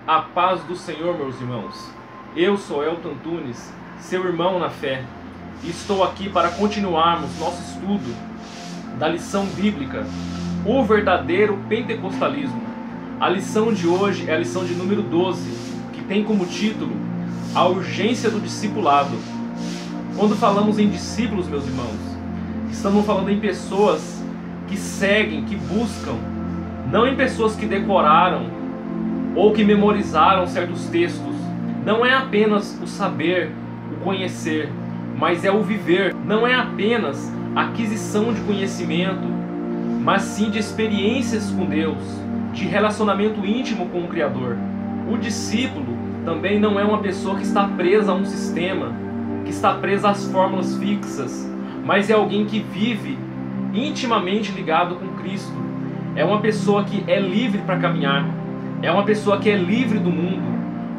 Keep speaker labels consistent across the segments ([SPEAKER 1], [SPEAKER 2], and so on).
[SPEAKER 1] A paz do Senhor, meus irmãos. Eu sou Elton Antunes, seu irmão na fé. E estou aqui para continuarmos nosso estudo da lição bíblica, o verdadeiro pentecostalismo. A lição de hoje é a lição de número 12, que tem como título A urgência do discipulado. Quando falamos em discípulos, meus irmãos, estamos falando em pessoas que seguem, que buscam, não em pessoas que decoraram ou que memorizaram certos textos. Não é apenas o saber, o conhecer, mas é o viver. Não é apenas a aquisição de conhecimento, mas sim de experiências com Deus, de relacionamento íntimo com o Criador. O discípulo também não é uma pessoa que está presa a um sistema, que está presa às fórmulas fixas, mas é alguém que vive intimamente ligado com Cristo. É uma pessoa que é livre para caminhar. É uma pessoa que é livre do mundo.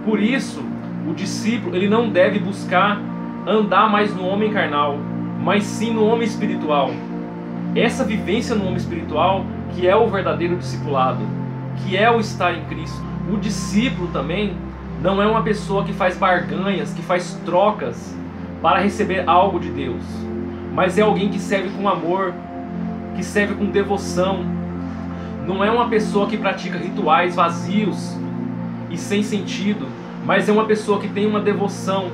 [SPEAKER 1] Por isso, o discípulo ele não deve buscar andar mais no homem carnal, mas sim no homem espiritual. Essa vivência no homem espiritual que é o verdadeiro discipulado, que é o estar em Cristo. O discípulo também não é uma pessoa que faz barganhas, que faz trocas para receber algo de Deus, mas é alguém que serve com amor, que serve com devoção. Não é uma pessoa que pratica rituais vazios e sem sentido, mas é uma pessoa que tem uma devoção,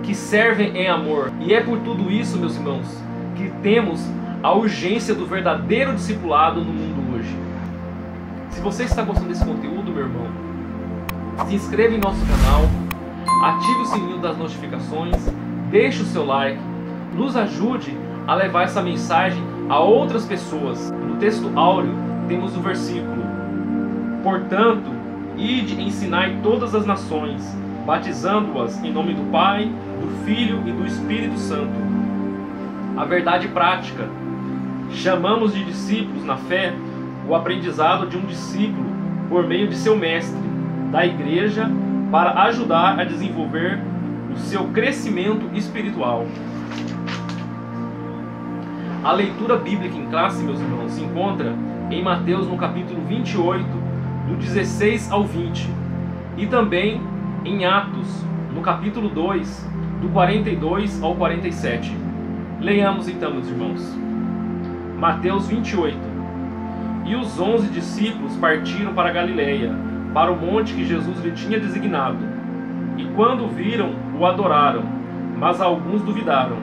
[SPEAKER 1] que serve em amor. E é por tudo isso, meus irmãos, que temos a urgência do verdadeiro discipulado no mundo hoje. Se você está gostando desse conteúdo, meu irmão, se inscreva em nosso canal, ative o sininho das notificações, deixe o seu like, nos ajude a levar essa mensagem a outras pessoas. No texto áureo temos o versículo: portanto, ide e ensinai todas as nações, batizando-as em nome do Pai, do Filho e do Espírito Santo. A verdade prática: chamamos de discípulos na fé o aprendizado de um discípulo por meio de seu mestre, da igreja, para ajudar a desenvolver o seu crescimento espiritual. A leitura bíblica em classe, meus irmãos, se encontra em Mateus no capítulo 28, do 16 ao 20, e também em Atos, no capítulo 2, do 42 ao 47. Leiamos então, meus irmãos. Mateus 28. E os 11 discípulos partiram para Galileia, para o monte que Jesus lhe tinha designado. E quando o viram, o adoraram, mas alguns duvidaram.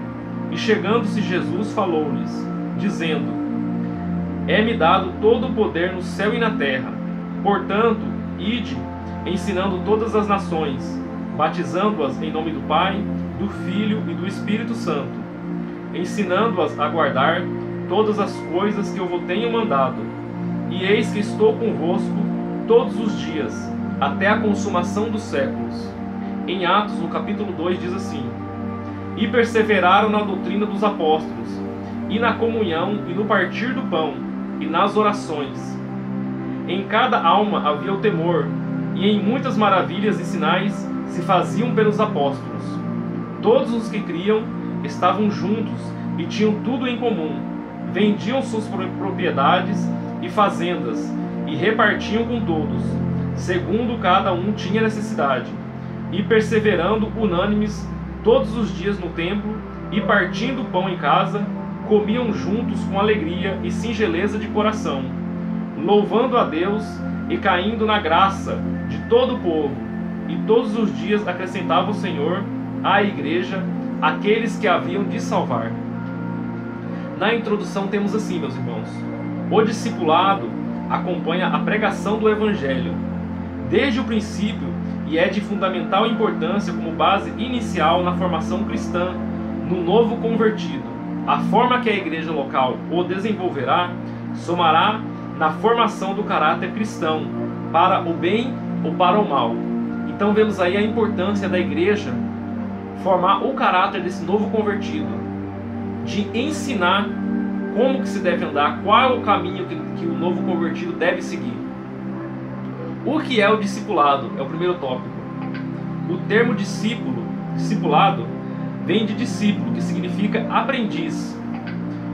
[SPEAKER 1] E chegando-se Jesus falou-lhes, dizendo: é-me dado todo o poder no céu e na terra. Portanto, ide, ensinando todas as nações, batizando-as em nome do Pai, do Filho e do Espírito Santo, ensinando-as a guardar todas as coisas que eu vos tenho mandado. E eis que estou convosco todos os dias, até a consumação dos séculos. Em Atos, no capítulo 2, diz assim: e perseveraram na doutrina dos apóstolos, e na comunhão, e no partir do pão, e nas orações. Em cada alma havia o temor, e em muitas maravilhas e sinais se faziam pelos apóstolos. Todos os que criam estavam juntos e tinham tudo em comum. Vendiam suas propriedades e fazendas, e repartiam com todos, segundo cada um tinha necessidade. E perseverando unânimes todos os dias no templo, e partindo o pão em casa, comiam juntos com alegria e singeleza de coração, louvando a Deus e caindo na graça de todo o povo. E todos os dias acrescentava o Senhor à igreja aqueles que haviam de salvar. Na introdução temos assim, meus irmãos: o discipulado acompanha a pregação do Evangelho desde o princípio e é de fundamental importância como base inicial na formação cristã no novo convertido. A forma que a igreja local o desenvolverá somará na formação do caráter cristão, para o bem ou para o mal. Então vemos aí a importância da igreja formar o caráter desse novo convertido, de ensinar como que se deve andar, qual é o caminho que o novo convertido deve seguir. O que é o discipulado? É o primeiro tópico. O termo discipulado, vem de discípulo, que significa aprendiz,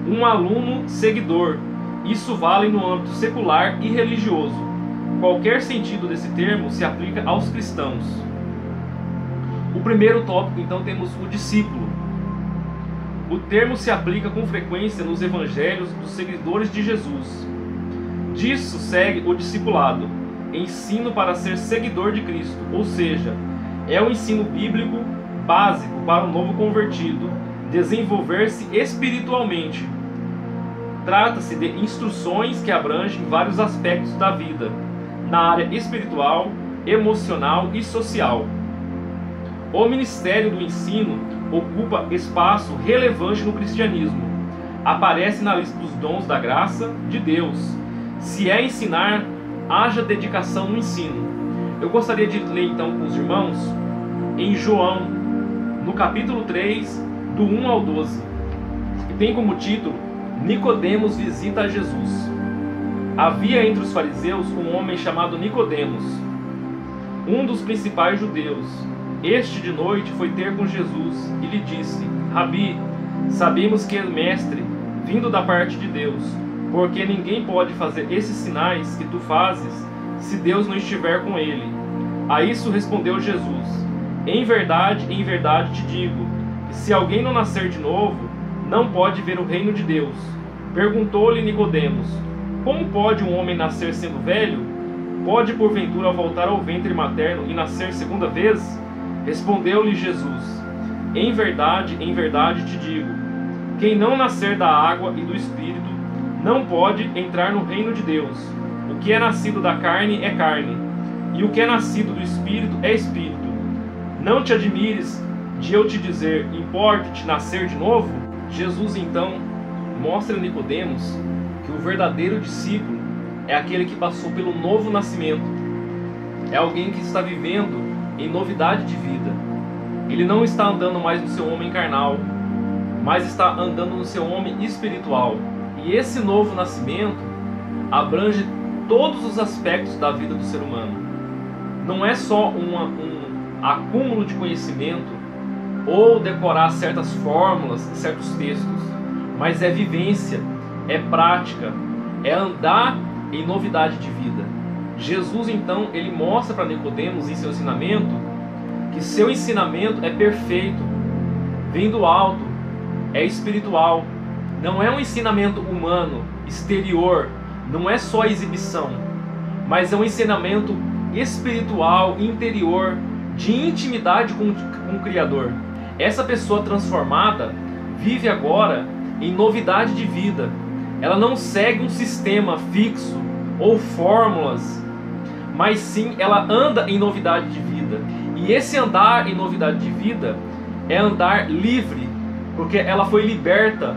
[SPEAKER 1] um aluno seguidor. Isso vale no âmbito secular e religioso. qualquer sentido desse termo se aplica aos cristãos. O primeiro tópico, então, temos o discípulo. O termo se aplica com frequência nos evangelhos dos seguidores de Jesus. Disso segue o discipulado, ensino para ser seguidor de Cristo, ou seja, é o ensino bíblico básico para o novo convertido desenvolver-se espiritualmente. Trata-se de instruções que abrangem vários aspectos da vida, na área espiritual, emocional e social. O ministério do ensino ocupa espaço relevante no cristianismo. Aparece na lista dos dons da graça de Deus. Se é ensinar, haja dedicação no ensino. Eu gostaria de ler então com os irmãos em João, no capítulo 3, do 1 ao 12. Que tem como título: Nicodemos visita a Jesus. Havia entre os fariseus um homem chamado Nicodemos, um dos principais judeus. Este de noite foi ter com Jesus e lhe disse: Rabi, sabemos que é mestre, vindo da parte de Deus, porque ninguém pode fazer esses sinais que tu fazes se Deus não estiver com ele. A isso respondeu Jesus: em verdade te digo, que se alguém não nascer de novo, não pode ver o reino de Deus. Perguntou-lhe Nicodemos: como pode um homem nascer sendo velho? Pode porventura voltar ao ventre materno e nascer segunda vez? Respondeu-lhe Jesus: em verdade te digo, quem não nascer da água e do Espírito não pode entrar no reino de Deus. O que é nascido da carne é carne, e o que é nascido do Espírito é Espírito. Não te admires de eu te dizer: importa-te nascer de novo? Jesus então mostra a Nicodemos que o verdadeiro discípulo é aquele que passou pelo novo nascimento. É alguém que está vivendo em novidade de vida. Ele não está andando mais no seu homem carnal, mas está andando no seu homem espiritual. E esse novo nascimento abrange todos os aspectos da vida do ser humano. Não é só um acúmulo de conhecimento ou decorar certas fórmulas, certos textos, mas é vivência, é prática, é andar em novidade de vida. Jesus então, ele mostra para Nicodemos em seu ensinamento que seu ensinamento é perfeito, vem do alto, é espiritual. Não é um ensinamento humano, exterior, não é só exibição, mas é um ensinamento espiritual, interior, de intimidade com o Criador. Essa pessoa transformada vive agora em novidade de vida. Ela não segue um sistema fixo ou fórmulas, mas sim ela anda em novidade de vida. E esse andar em novidade de vida é andar livre, porque ela foi liberta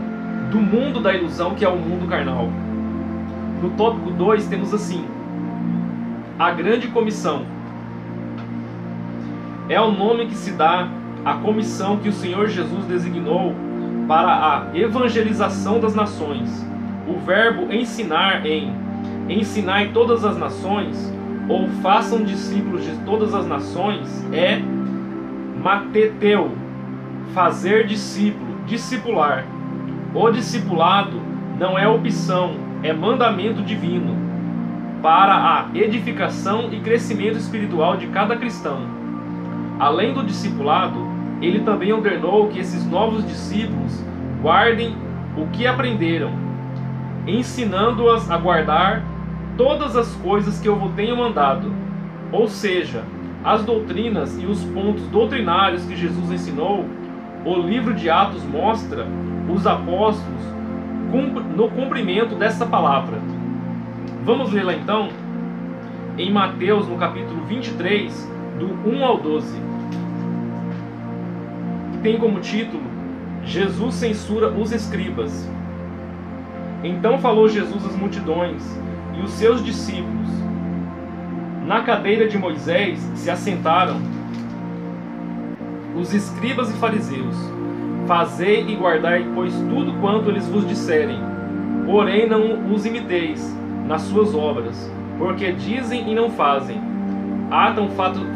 [SPEAKER 1] do mundo da ilusão que é o mundo carnal. No tópico 2 temos assim: a grande comissão. É o nome que se dá à comissão que o Senhor Jesus designou para a evangelização das nações. O verbo ensinar em ensinai todas as nações, ou façam discípulos de todas as nações, é mateteu, fazer discípulo, discipular. O discipulado não é opção, é mandamento divino para a edificação e crescimento espiritual de cada cristão. Além do discipulado, ele também ordenou que esses novos discípulos guardem o que aprenderam, ensinando-as a guardar todas as coisas que eu vos tenho mandado. Ou seja, as doutrinas e os pontos doutrinários que Jesus ensinou, o livro de Atos mostra os apóstolos no cumprimento dessa palavra. Vamos ler lá então em Mateus, no capítulo 23, do 1 ao 12. Tem como título: Jesus censura os escribas. Então falou Jesus às multidões e os seus discípulos. Na cadeira de Moisés se assentaram os escribas e fariseus. Fazei e guardai, pois, tudo quanto eles vos disserem. Porém não os imiteis nas suas obras, porque dizem e não fazem. Atam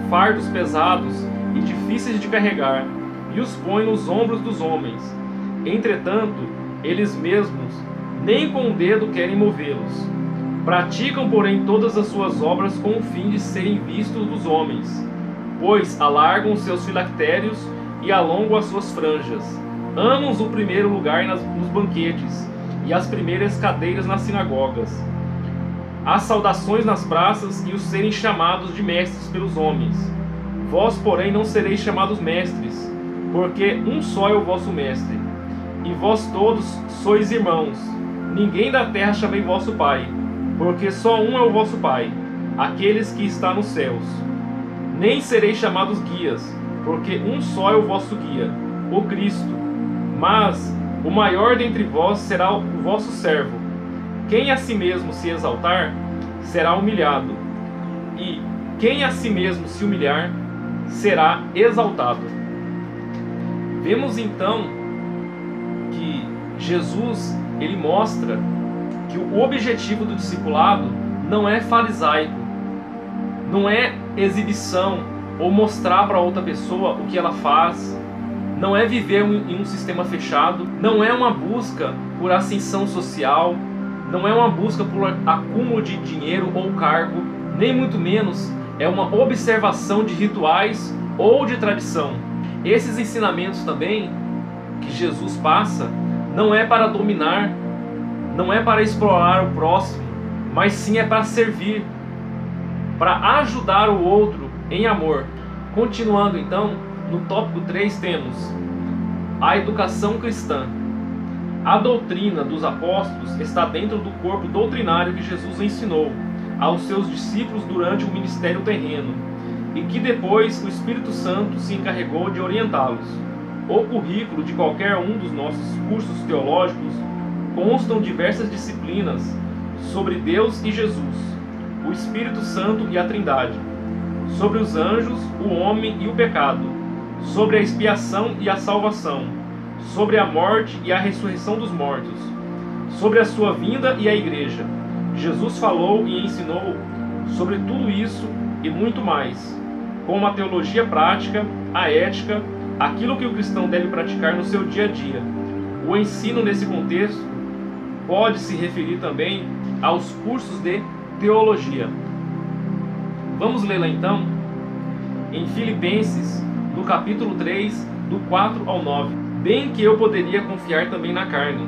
[SPEAKER 1] fardos pesados e difíceis de carregar, e os põem nos ombros dos homens. Entretanto, eles mesmos nem com o dedo querem movê-los. Praticam, porém, todas as suas obras com o fim de serem vistos dos homens, pois alargam os seus filactérios e alongam as suas franjas. Amam o primeiro lugar nos banquetes e as primeiras cadeiras nas sinagogas, as saudações nas praças e os serem chamados de mestres pelos homens. Vós, porém, não sereis chamados mestres, porque um só é o vosso mestre, e vós todos sois irmãos. Ninguém da terra chamei vosso pai, porque só um é o vosso pai, aqueles que está nos céus. Nem sereis chamados guias, porque um só é o vosso guia, o Cristo. Mas o maior dentre vós será o vosso servo. Quem a si mesmo se exaltar, será humilhado, e quem a si mesmo se humilhar, será exaltado. Vemos então que Jesus, ele mostra que o objetivo do discipulado não é farisaico, não é exibição ou mostrar para outra pessoa o que ela faz, não é viver em um sistema fechado, não é uma busca por ascensão social, não é uma busca por acúmulo de dinheiro ou cargo, nem muito menos é uma observação de rituais ou de tradição. Esses ensinamentos também que Jesus passa não é para dominar, não é para explorar o próximo, mas sim é para servir, para ajudar o outro em amor. Continuando então, no tópico 3 temos a educação cristã. A doutrina dos apóstolos está dentro do corpo doutrinário que Jesus ensinou aos seus discípulos durante o ministério terreno, e que depois o Espírito Santo se encarregou de orientá-los. O currículo de qualquer um dos nossos cursos teológicos constam diversas disciplinas sobre Deus e Jesus, o Espírito Santo e a Trindade, sobre os anjos, o homem e o pecado, sobre a expiação e a salvação, sobre a morte e a ressurreição dos mortos, sobre a sua vinda e a igreja. Jesus falou e ensinou sobre tudo isso e muito mais, como a teologia prática, a ética, aquilo que o cristão deve praticar no seu dia a dia. O ensino nesse contexto pode se referir também aos cursos de teologia. Vamos lê-la então em Filipenses, no capítulo 3, do 4 ao 9. Bem que eu poderia confiar também na carne.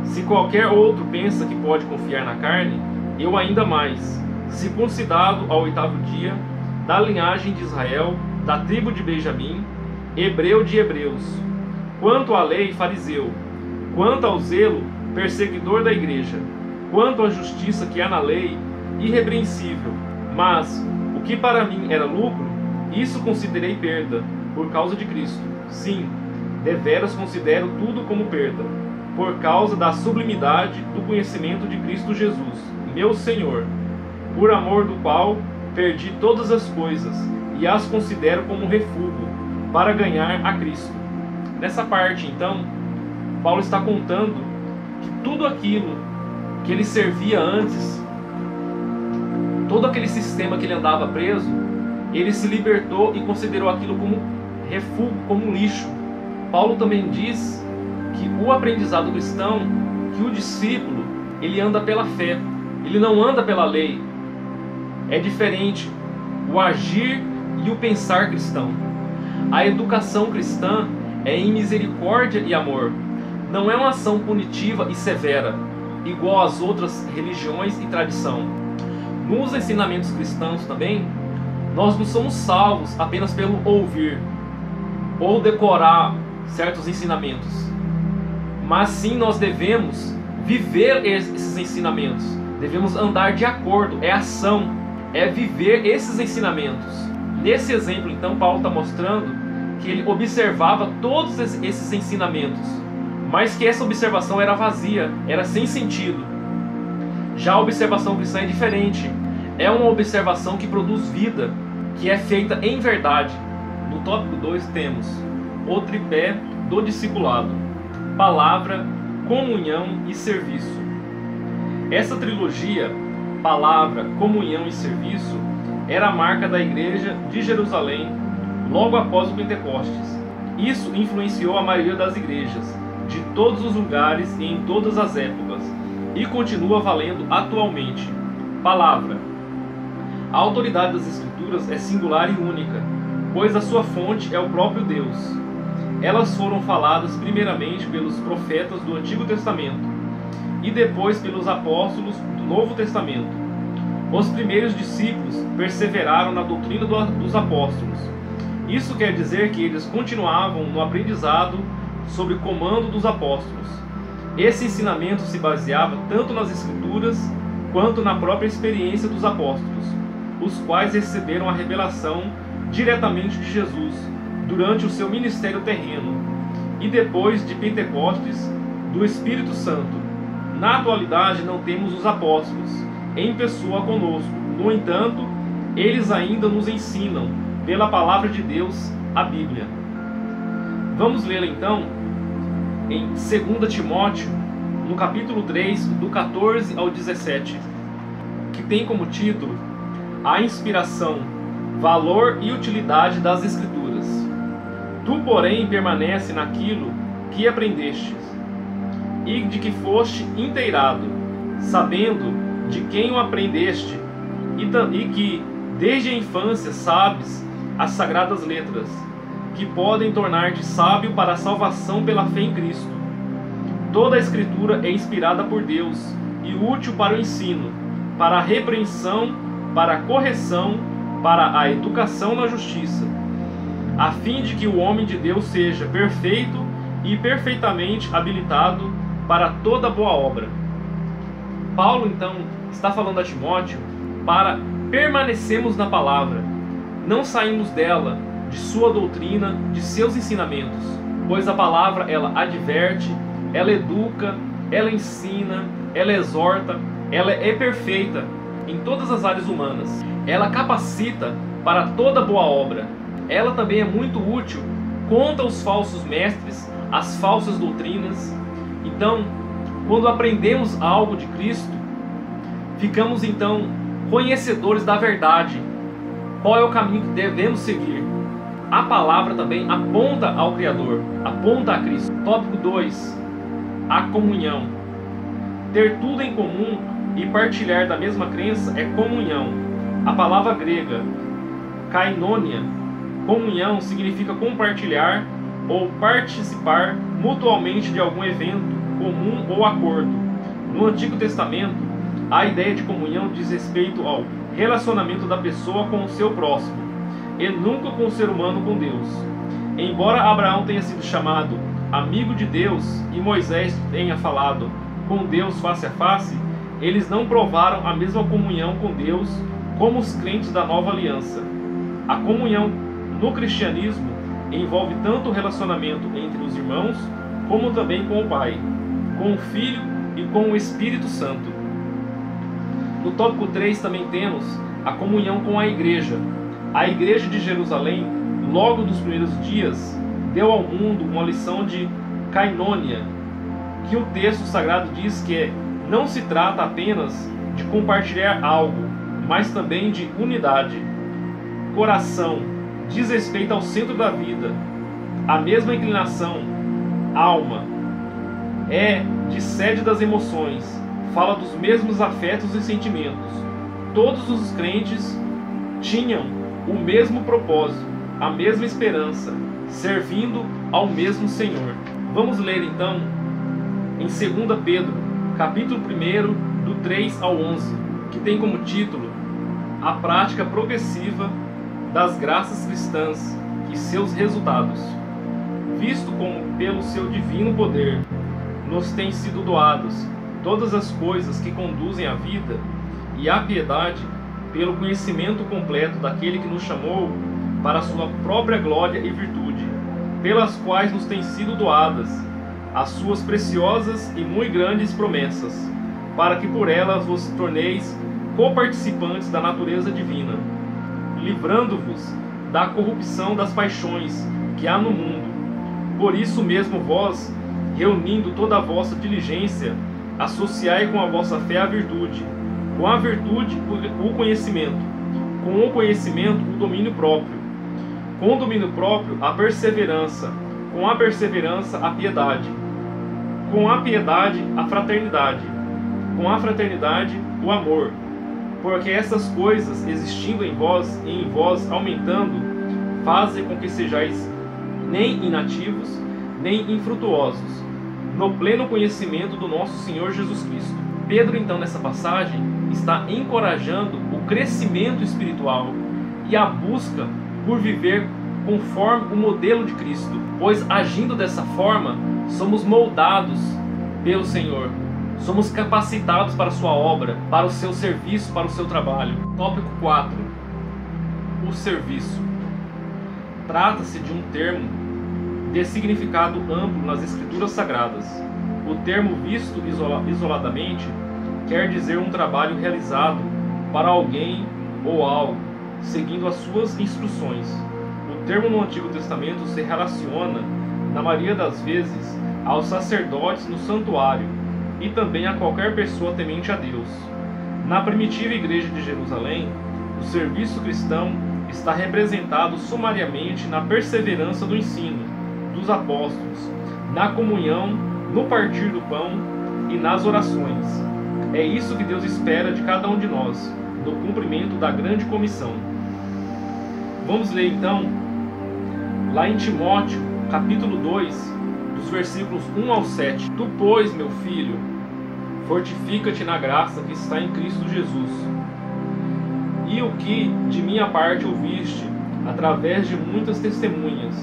[SPEAKER 1] Se qualquer outro pensa que pode confiar na carne, eu ainda mais, circuncidado ao 8º dia, da linhagem de Israel, da tribo de Benjamim, hebreu de hebreus, quanto à lei, fariseu, quanto ao zelo, perseguidor da igreja, quanto à justiça que há na lei, irrepreensível. Mas o que para mim era lucro, isso considerei perda, por causa de Cristo. Sim, deveras considero tudo como perda, por causa da sublimidade do conhecimento de Cristo Jesus, meu Senhor, por amor do qual perdi todas as coisas e as considero como refúgio para ganhar a Cristo. Nessa parte, então, Paulo está contando que tudo aquilo que ele servia antes, todo aquele sistema que ele andava preso, ele se libertou e considerou aquilo como refúgio, como lixo. Paulo também diz que o aprendizado cristão, que o discípulo, ele anda pela fé, ele não anda pela lei. É diferente o agir e o pensar cristão. A educação cristã é em misericórdia e amor. Não é uma ação punitiva e severa, igual às outras religiões e tradição. Nos ensinamentos cristãos também, nós não somos salvos apenas pelo ouvir ou decorar certos ensinamentos, mas sim nós devemos viver esses ensinamentos, devemos andar de acordo, é ação, é viver esses ensinamentos. Nesse exemplo, então, Paulo está mostrando que ele observava todos esses ensinamentos, mas que essa observação era vazia, era sem sentido. Já a observação cristã é diferente, é uma observação que produz vida, que é feita em verdade. No tópico 2 temos o tripé do discipulado: palavra, comunhão e serviço. Essa trilogia, palavra, comunhão e serviço, era a marca da igreja de Jerusalém logo após o Pentecostes. Isso influenciou a maioria das igrejas, de todos os lugares e em todas as épocas, e continua valendo atualmente. Palavra. A autoridade das Escrituras é singular e única, pois a sua fonte é o próprio Deus. Elas foram faladas primeiramente pelos profetas do Antigo Testamento e depois pelos apóstolos do Novo Testamento. Os primeiros discípulos perseveraram na doutrina dos apóstolos. Isso quer dizer que eles continuavam no aprendizado sob o comando dos apóstolos. Esse ensinamento se baseava tanto nas Escrituras quanto na própria experiência dos apóstolos, os quais receberam a revelação diretamente de Jesus durante o seu ministério terreno e depois de Pentecostes do Espírito Santo. Na atualidade não temos os apóstolos em pessoa conosco. No entanto, eles ainda nos ensinam pela palavra de Deus, a Bíblia. Vamos ler então em 2 Timóteo, no capítulo 3, do 14 ao 17, que tem como título A inspiração, valor e utilidade das Escrituras. Tu, porém, permanece naquilo que aprendestes e de que foste inteirado, sabendo de quem o aprendeste e que desde a infância sabes as sagradas letras, que podem tornar-te sábio para a salvação pela fé em Cristo. Toda a Escritura é inspirada por Deus e útil para o ensino, para a repreensão, para a correção, para a educação na justiça, a fim de que o homem de Deus seja perfeito e perfeitamente habilitado para toda boa obra. Paulo, então, está falando a Timóteo para permanecermos na palavra, não sairmos dela, de sua doutrina, de seus ensinamentos, pois a palavra ela adverte, ela educa, ela ensina, ela exorta, ela é perfeita em todas as áreas humanas, ela capacita para toda boa obra, ela também é muito útil contra os falsos mestres, as falsas doutrinas. Então, quando aprendemos algo de Cristo, ficamos então conhecedores da verdade, qual é o caminho que devemos seguir. A palavra também aponta ao Criador, aponta a Cristo. Tópico 2. A comunhão. Ter tudo em comum e partilhar da mesma crença é comunhão. A palavra grega, kainonia, comunhão, significa compartilhar ou participar mutualmente de algum evento comum ou acordo. No Antigo Testamento, a ideia de comunhão diz respeito ao relacionamento da pessoa com o seu próximo, e nunca com o ser humano com Deus. Embora Abraão tenha sido chamado amigo de Deus e Moisés tenha falado com Deus face a face, eles não provaram a mesma comunhão com Deus como os crentes da nova aliança. A comunhão no cristianismo envolve tanto o relacionamento entre os irmãos, como também com o Pai, com o Filho e com o Espírito Santo. No tópico 3 também temos a comunhão com a igreja. A igreja de Jerusalém, logo nos primeiros dias, deu ao mundo uma lição de kainonia, que o texto sagrado diz que não se trata apenas de compartilhar algo, mas também de unidade. Coração diz respeito ao centro da vida, a mesma inclinação. Alma é de sede das emoções, fala dos mesmos afetos e sentimentos. Todos os crentes tinham o mesmo propósito, a mesma esperança, servindo ao mesmo Senhor. Vamos ler então em 2 Pedro, capítulo 1, do 3 ao 11, que tem como título A prática progressiva das graças cristãs e seus resultados, visto como pelo seu divino poder nos têm sido doados todas as coisas que conduzem à vida e à piedade, pelo conhecimento completo daquele que nos chamou para a sua própria glória e virtude, pelas quais nos têm sido doadas as suas preciosas e muito grandes promessas, para que por elas vos torneis coparticipantes da natureza divina, livrando-vos da corrupção das paixões que há no mundo. Por isso mesmo vós, reunindo toda a vossa diligência, associai com a vossa fé a virtude, com a virtude o conhecimento, com o conhecimento o domínio próprio, com o domínio próprio a perseverança, com a perseverança a piedade, com a piedade a fraternidade, com a fraternidade o amor, porque essas coisas, existindo em vós e em vós aumentando, fazem com que sejais nem inativos, nem infrutuosos, no pleno conhecimento do nosso Senhor Jesus Cristo. Pedro, então, nessa passagem, está encorajando o crescimento espiritual e a busca por viver conforme o modelo de Cristo, pois agindo dessa forma, somos moldados pelo Senhor, somos capacitados para a sua obra, para o seu serviço, para o seu trabalho. Tópico 4. O serviço. Trata-se de um termo de significado amplo nas Escrituras Sagradas. O termo visto isoladamente quer dizer um trabalho realizado para alguém ou algo, seguindo as suas instruções. O termo no Antigo Testamento se relaciona, na maioria das vezes, aos sacerdotes no santuário e também a qualquer pessoa temente a Deus. Na primitiva igreja de Jerusalém, o serviço cristão está representado sumariamente na perseverança do ensino dos apóstolos, na comunhão, no partir do pão e nas orações. É isso que Deus espera de cada um de nós, no cumprimento da grande comissão. Vamos ler então, lá em Timóteo, capítulo 2, dos versículos 1 ao 7. Tu, pois, meu filho, fortifica-te na graça que está em Cristo Jesus. E o que de minha parte ouviste, através de muitas testemunhas,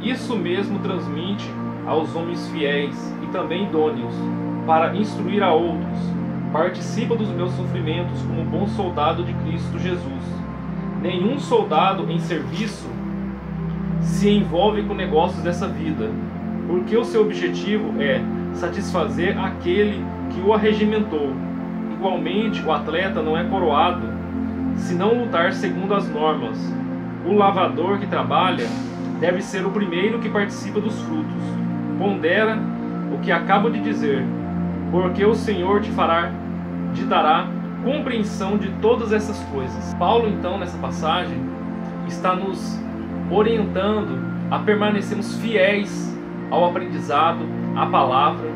[SPEAKER 1] isso mesmo transmite aos homens fiéis e também idôneos, para instruir a outros. Participa dos meus sofrimentos como bom soldado de Cristo Jesus. Nenhum soldado em serviço se envolve com negócios dessa vida, porque o seu objetivo é satisfazer aquele que o arregimentou. Igualmente, o atleta não é coroado se não lutar segundo as normas. O lavador que trabalha deve ser o primeiro que participa dos frutos. Pondera o que acabo de dizer, porque o Senhor te dará compreensão de todas essas coisas. Paulo, então, nessa passagem, está nos orientando a permanecermos fiéis ao aprendizado, à palavra.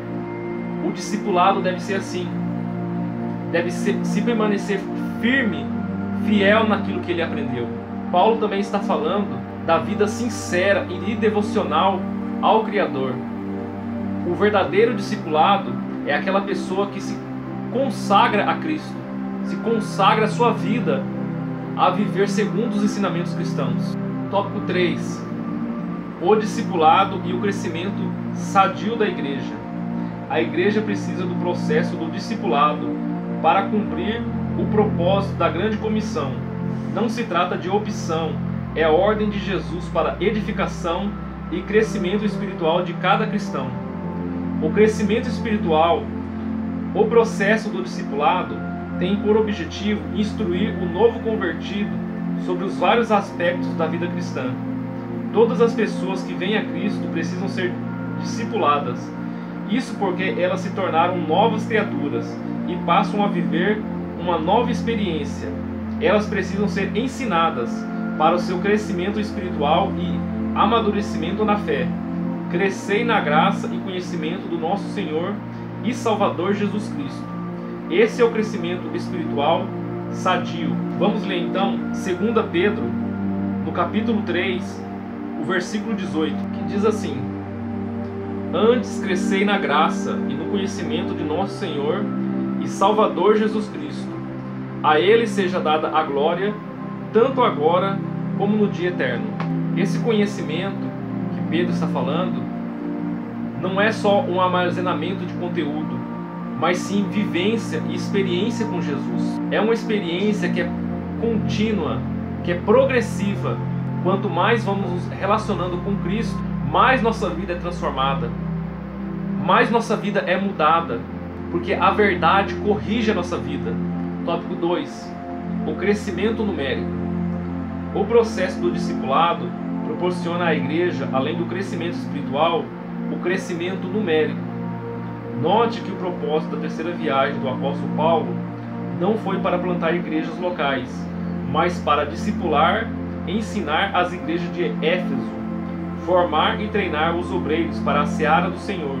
[SPEAKER 1] O discipulado deve ser assim, deve se permanecer firme, fiel naquilo que ele aprendeu. Paulo também está falando da vida sincera e devocional ao Criador. O verdadeiro discipulado é aquela pessoa que se consagra a Cristo, se consagra a sua vida a viver segundo os ensinamentos cristãos. Tópico 3. O discipulado e o crescimento sadio da igreja. A igreja precisa do processo do discipulado para cumprir o propósito da grande comissão. Não se trata de opção, é a ordem de Jesus para edificação e crescimento espiritual de cada cristão. O crescimento espiritual, o processo do discipulado, tem por objetivo instruir o novo convertido sobre os vários aspectos da vida cristã. Todas as pessoas que vêm a Cristo precisam ser discipuladas. Isso porque elas se tornaram novas criaturas e passam a viver uma nova experiência. Elas precisam ser ensinadas para o seu crescimento espiritual e amadurecimento na fé. Crescei na graça e conhecimento do nosso Senhor e Salvador Jesus Cristo. Esse é o crescimento espiritual sadio. Vamos ler então 2 Pedro, no capítulo 3, o versículo 18, que diz assim: Antes crescei na graça e no conhecimento de nosso Senhor e Salvador Jesus Cristo. A Ele seja dada a glória, tanto agora como no dia eterno. Esse conhecimento que Pedro está falando não é só um armazenamento de conteúdo, mas sim vivência e experiência com Jesus. É uma experiência que é contínua, que é progressiva. Quanto mais vamos nos relacionando com Cristo, mais nossa vida é transformada, mais nossa vida é mudada, porque a verdade corrige a nossa vida. Tópico 2. O crescimento numérico. O processo do discipulado proporciona à igreja, além do crescimento espiritual, o crescimento numérico. Note que o propósito da terceira viagem do apóstolo Paulo não foi para plantar igrejas locais, mas para discipular e ensinar as igrejas de Éfeso, formar e treinar os obreiros para a seara do Senhor.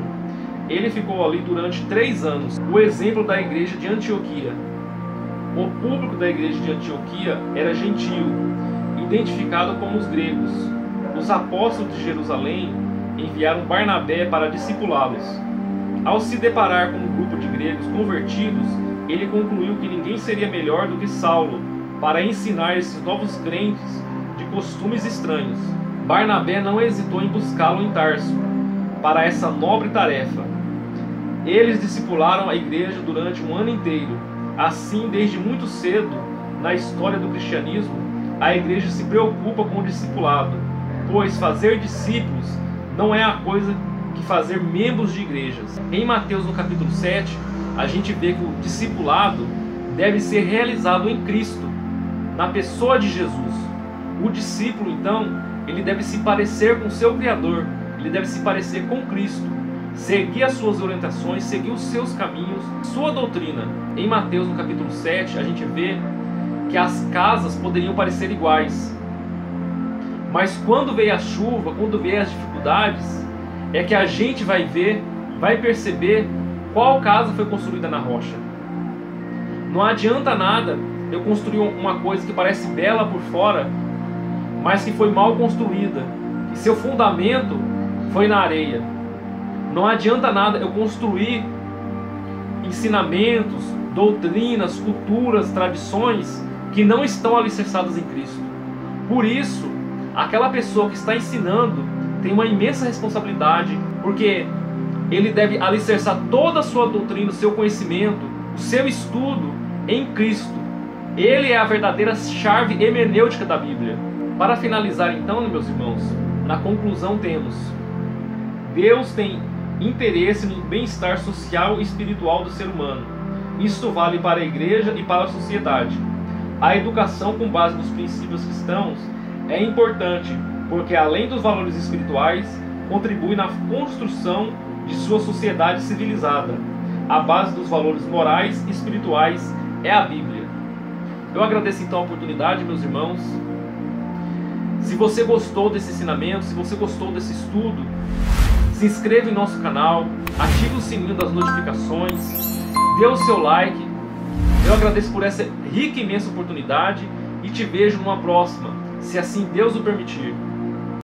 [SPEAKER 1] Ele ficou ali durante 3 anos, o exemplo da igreja de Antioquia. O público da igreja de Antioquia era gentio, identificado como os gregos. Os apóstolos de Jerusalém enviaram Barnabé para discipulá-los. Ao se deparar com um grupo de gregos convertidos, ele concluiu que ninguém seria melhor do que Saulo para ensinar esses novos crentes de costumes estranhos. Barnabé não hesitou em buscá-lo em Tarso para essa nobre tarefa. Eles discipularam a igreja durante um ano inteiro. Assim, desde muito cedo, na história do cristianismo, a igreja se preocupa com o discipulado, pois fazer discípulos não é a coisa que fazer membros de igrejas. Em Mateus, no capítulo 7, a gente vê que o discipulado deve ser realizado em Cristo, na pessoa de Jesus. O discípulo, então, ele deve se parecer com o seu Criador, ele deve se parecer com Cristo, seguir as suas orientações, seguir os seus caminhos, sua doutrina. Em Mateus, no capítulo 7, a gente vê que as casas poderiam parecer iguais, mas quando veio a chuva, quando veio as dificuldades, é que a gente vai ver, vai perceber qual casa foi construída na rocha. Não adianta nada eu construir uma coisa que parece bela por fora, mas que foi mal construída, e seu fundamento foi na areia. Não adianta nada eu construir ensinamentos, doutrinas, culturas, tradições que não estão alicerçadas em Cristo. Por isso, aquela pessoa que está ensinando tem uma imensa responsabilidade, porque ele deve alicerçar toda a sua doutrina, o seu conhecimento, o seu estudo em Cristo. Ele é a verdadeira chave hermenêutica da Bíblia. Para finalizar então, meus irmãos, na conclusão temos: Deus tem interesse no bem-estar social e espiritual do ser humano. Isto vale para a igreja e para a sociedade. A educação com base nos princípios cristãos é importante, porque além dos valores espirituais, contribui na construção de sua sociedade civilizada. A base dos valores morais e espirituais é a Bíblia. Eu agradeço então a oportunidade, meus irmãos. Se você gostou desse ensinamento, se você gostou desse estudo, se inscreva em nosso canal, ative o sininho das notificações, dê o seu like. Eu agradeço por essa rica e imensa oportunidade e te vejo numa próxima, se assim Deus o permitir.